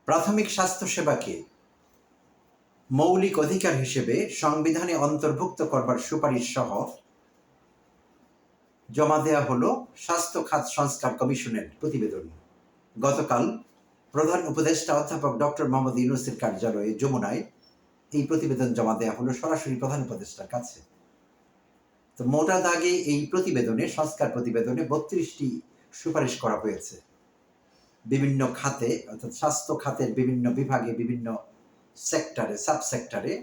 প্রাথমিক স্বাস্থ্যসেবাকে মৌলিক অধিকার হিসেবে সংবিধানে অন্তর্ভুক্ত করবার সুপারিশ সহ জমা দেয়া হলো স্বাস্থ্য খাত সংস্কার কমিশনের প্রতিবেদন। গতকাল প্রধান উপদেষ্টা অধ্যাপক ডক্টর মোহাম্মদ ইউনূসের কার্যালয়ে যমুনায় এই প্রতিবেদন জমা দেয়া হলো সরাসরি প্রধান উপদেষ্টার কাছে। তো মোটা দাগে এই সংস্কার প্রতিবেদনে 32টি সুপারিশ করা হয়েছে। বিভিন্ন খাতে, অর্থাৎ স্বাস্থ্য খাতের বিভিন্ন বিভাগে, বিভিন্ন সেক্টরে, সাবসেক্টরে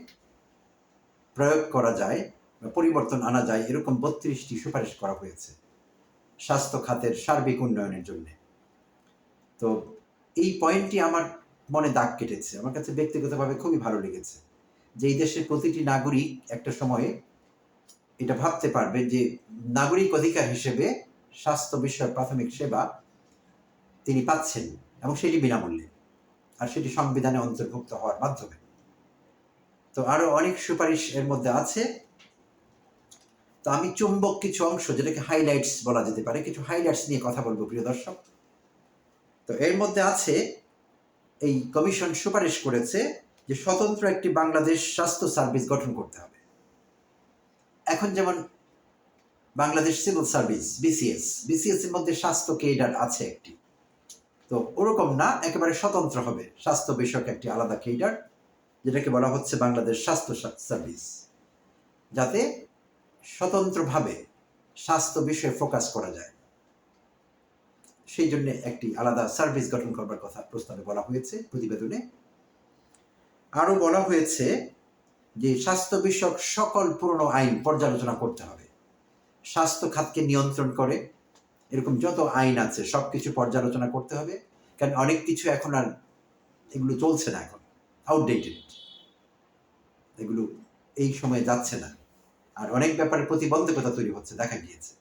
প্রয়োগ করা যায় বা পরিবর্তন আনা যায়, এরকম 32টি সুপারিশ করা হয়েছে স্বাস্থ্য খাতের সার্বিক উন্নয়নের জন্য। তো এই পয়েন্টটি আমার মনে দাগ কেটেছে, আমার কাছে ব্যক্তিগতভাবে খুবই ভালো লেগেছে যে এই দেশের প্রতিটি নাগরিক একটা সময়ে এটা ভাবতে পারবে যে নাগরিক অধিকার হিসেবে স্বাস্থ্য বিষয়ক প্রাথমিক সেবা তিনি পাচ্ছেন, এবং সেটি বিনামূল্যে, আর সেটি সংবিধানে অন্তর্ভুক্ত হওয়ার মাধ্যমে। তো আরো অনেক সুপারিশ এর মধ্যে আছে। তো আমি চুম্বক কিছু অংশ, যেটাকে হাইলাইটস বলা যেতে পারে, কিছু হাইলাইটস নিয়ে কথা বলবো প্রিয় দর্শক। তো এর মধ্যে আছে, এই কমিশন সুপারিশ করেছে যে স্বতন্ত্র একটি বাংলাদেশ স্বাস্থ্য সার্ভিস গঠন করতে হবে। এখন যেমন বাংলাদেশ সিভিল সার্ভিস, বিসিএস এর মধ্যে স্বাস্থ্য কেডার আছে একটি, তো ওরকম না, একেবারে স্বতন্ত্র হবে স্বাস্থ্য বিষয়ক একটি আলাদা কেডার, যেটাকে বলা হচ্ছে বাংলাদেশ স্বাস্থ্য সার্ভিস, যাতে স্বতন্ত্রভাবে স্বাস্থ্য বিষয়ে ফোকাস করা যায়। সেই জন্য একটি আলাদা সার্ভিস গঠন করবার কথা প্রস্তাবে বলা হয়েছে প্রতিবেদনে। আরো বলা হয়েছে যে স্বাস্থ্য বিষয়ক সকল পুরনো আইন পর্যালোচনা করতে হবে। স্বাস্থ্য খাতকে নিয়ন্ত্রণ করে এরকম যত আইন আছে সবকিছু পর্যালোচনা করতে হবে, কারণ অনেক কিছু এখন আর এগুলো চলছে না, এখন আউটডেটেড, এগুলো এই সময়ে যাচ্ছে না। আর অনেক ব্যাপারে প্রতিবন্ধকতা তৈরি হচ্ছে, দেখা গিয়েছে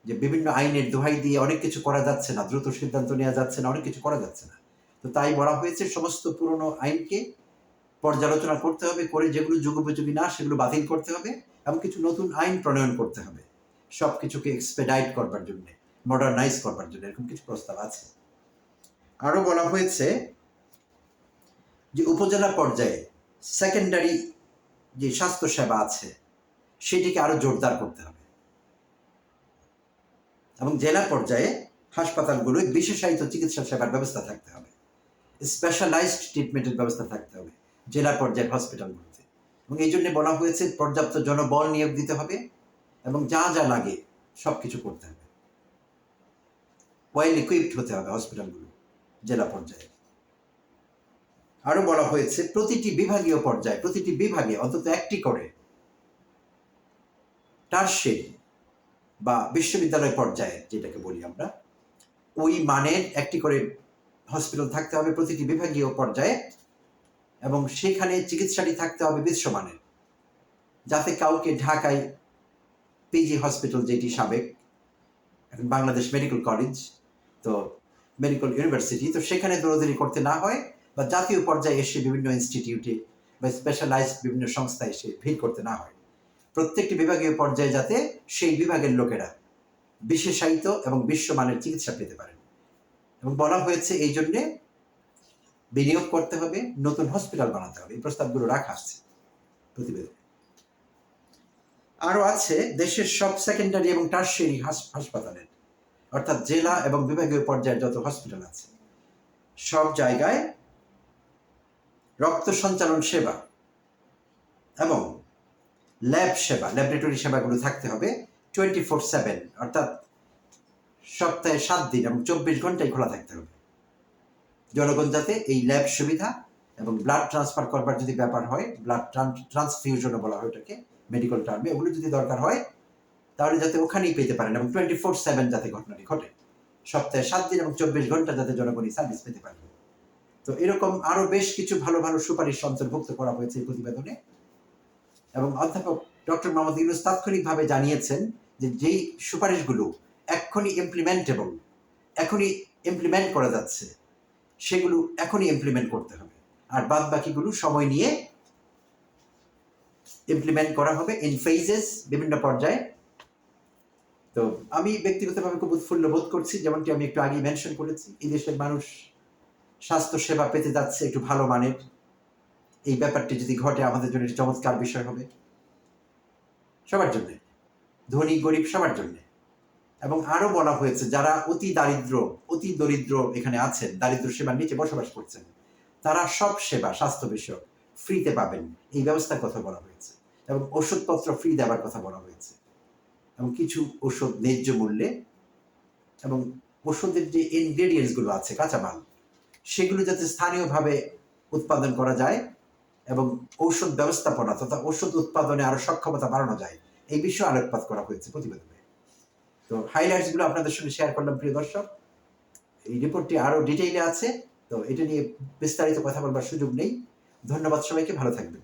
যে বিভিন্ন আইনের দোহাই দিয়ে অনেক কিছু করা যাচ্ছে না, দ্রুত সিদ্ধান্ত নেওয়া যাচ্ছে না, অনেক কিছু করা যাচ্ছে না। তো তাই বলা হয়েছে সমস্ত পুরনো আইনকে পর্যালোচনা করতে হবে, করে যেগুলো যুগোপযোগী না সেগুলো বাতিল করতে হবে, এবং কিছু নতুন আইন প্রণয়ন করতে হবে সবকিছুকে এক্সপেডাইট করবার জন্য, মডার্নাইজ করবার জন্য, এরকম কিছু প্রস্তাব আছে। আরো বলা হয়েছে যে উপজেলা পর্যায়ে সেকেন্ডারি যে স্বাস্থ্য সেবা আছে সেটিকে আরো জোরদার করতে হবে, এবং জেলা পর্যায়ে হাসপাতালগুলোয় বিশেষায়িত চিকিৎসা সেবার ব্যবস্থা থাকতে হবে, স্পেশালাইজড ট্রিটমেন্টের ব্যবস্থা থাকতে হবে জেলা পর্যায়ের হসপিটালগুলোতে। এবং এই জন্য বলা হয়েছে পর্যাপ্ত জনবল নিয়োগ দিতে হবে, এবং যা যা লাগে সবকিছু করতে হবে, ওয়েল ইকুইপড হতে হবে হসপিটালগুলো জেলা পর্যায়ে। আরো বলা হয়েছে প্রতিটি বিভাগীয় পর্যায়ে, প্রতিটি বিভাগে অন্তত একটি করে টারশিয়ারি বা বিশ্ববিদ্যালয় পর্যায়ে যেটাকে বলি আমরা, ওই মানের একটি করে হসপিটাল থাকতে হবে প্রতিটি বিভাগীয় পর্যায়ে, এবং সেখানে চিকিৎসাটি থাকতে হবে বিশ্বমানের, যাতে কাউকে ঢাকায় পিজি হসপিটাল, যেটি সাবেক এখন বাংলাদেশ মেডিকেল কলেজ, তো মেডিকেল ইউনিভার্সিটি, তো সেখানে দৌড়াদৌড়ি করতে না হয়, বা জাতীয় পর্যায়ে এসে বিভিন্ন ইনস্টিটিউটে বা স্পেশালাইজড বিভিন্ন সংস্থায় এসে ভিড় করতে না হয়। প্রত্যেকটি বিভাগীয় পর্যায়ে যাতে সেই বিভাগের লোকেরা বিশেষায়িত এবং বিশ্বমানের চিকিৎসা পেতে পারেন। এবং বলা হয়েছে এই জন্যে বিনিয়োগ করতে হবে, নতুন হসপিটাল বানাতে হবে, এই প্রস্তাবগুলো রাখা আছে প্রতিবেদনে। আরো আছে দেশের সব সেকেন্ডারি এবং টারশিয়ারি হাসপাতালের, অর্থাৎ জেলা এবং বিভাগীয় পর্যায়ের যত হসপিটাল আছে সব জায়গায় রক্ত সঞ্চালন সেবা এবং ল্যাব সেবা, ল্যাবরেটরি সেবাগুলো থাকতে হবে 24/7, অর্থাৎ সপ্তাহে 7 দিন এবং 24 ঘন্টায় খোলা থাকতে হবে। জনগণ যাতে এই ল্যাব সুবিধা এবং ব্লাড ট্রান্সফার করবার যদি ব্যাপার হয়, ব্লাড ট্রান্সফিউশনও বলা হয় ওটাকে মেডিকেল টার্মে, ওগুলো যদি দরকার হয় তাহলে যাতে ওখানেই পেতে পারেন, এবং 24/7 যাতে ঘটনাটি ঘটে, সপ্তাহে 7 দিন এবং 24 ঘন্টা যাতে জনগণ এই সার্ভিস পেতে পারে। তো এরকম আরো বেশ কিছু ভালো ভালো সুপারিশ অন্তর্ভুক্ত করা হয়েছে এই প্রতিবেদনে, এবং অধ্যাপক ডক্টর মোহাম্মদ ইউনূস তাৎক্ষণিকভাবে জানিয়েছেন যে যেই সুপারিশগুলো এখনই ইমপ্লিমেন্টেবল, এখনই ইমপ্লিমেন্ট করা যাচ্ছে, সেগুলো এখনই ইমপ্লিমেন্ট করতে হবে, আর বাদ বাকিগুলো সময় নিয়ে ইমপ্লিমেন্ট করা হবে ইন ফেজেস, বিভিন্ন পর্যায়ে। তো আমি ব্যক্তিগতভাবে খুব উৎফুল্ল বোধ করছি, যেমনটি আমি একটু আগে মেনশন করেছি, এই দেশের মানুষ স্বাস্থ্য সেবা পেতে যাচ্ছে একটু ভালো মানের, এই ব্যাপারটি যদি ঘটে আমাদের জন্য একটি চমৎকার বিষয় হবে, সবার জন্য, ধনী গরিব সবার জন্য। এবং আরো বলা হয়েছে যারা অতি দরিদ্র এখানে আছেন, দারিদ্র সেবার নিচে বসবাস করছেন, তারা সব সেবা স্বাস্থ্য বিষয়ক ফ্রিতে পাবেন, এই ব্যবস্থার কথা বলা হয়েছে। এবং ওষুধপত্র ফ্রি দেওয়ার কথা বলা হয়েছে, এবং কিছু ওষুধ ন্যায্য মূল্যে, এবং ওষুধের যে ইনগ্রেডিয়েন্টস গুলো আছে, কাঁচামাল, সেগুলো যাতে স্থানীয়ভাবে উৎপাদন করা যায় এবং ঔষধ ব্যবস্থাপনা তথা ওষুধ উৎপাদনে আরো সক্ষমতা বাড়ানো যায়, এই বিষয়ে আলোকপাত করা হয়েছে প্রতিবেদনে। তো হাইলাইটস গুলো আপনাদের সঙ্গে শেয়ার করলাম প্রিয় দর্শক। এই রিপোর্টটি আরো ডিটেইলে আছে, তো এটা নিয়ে বিস্তারিত কথা বলবার সুযোগ নেই। ধন্যবাদ সবাইকে, ভালো থাকবেন।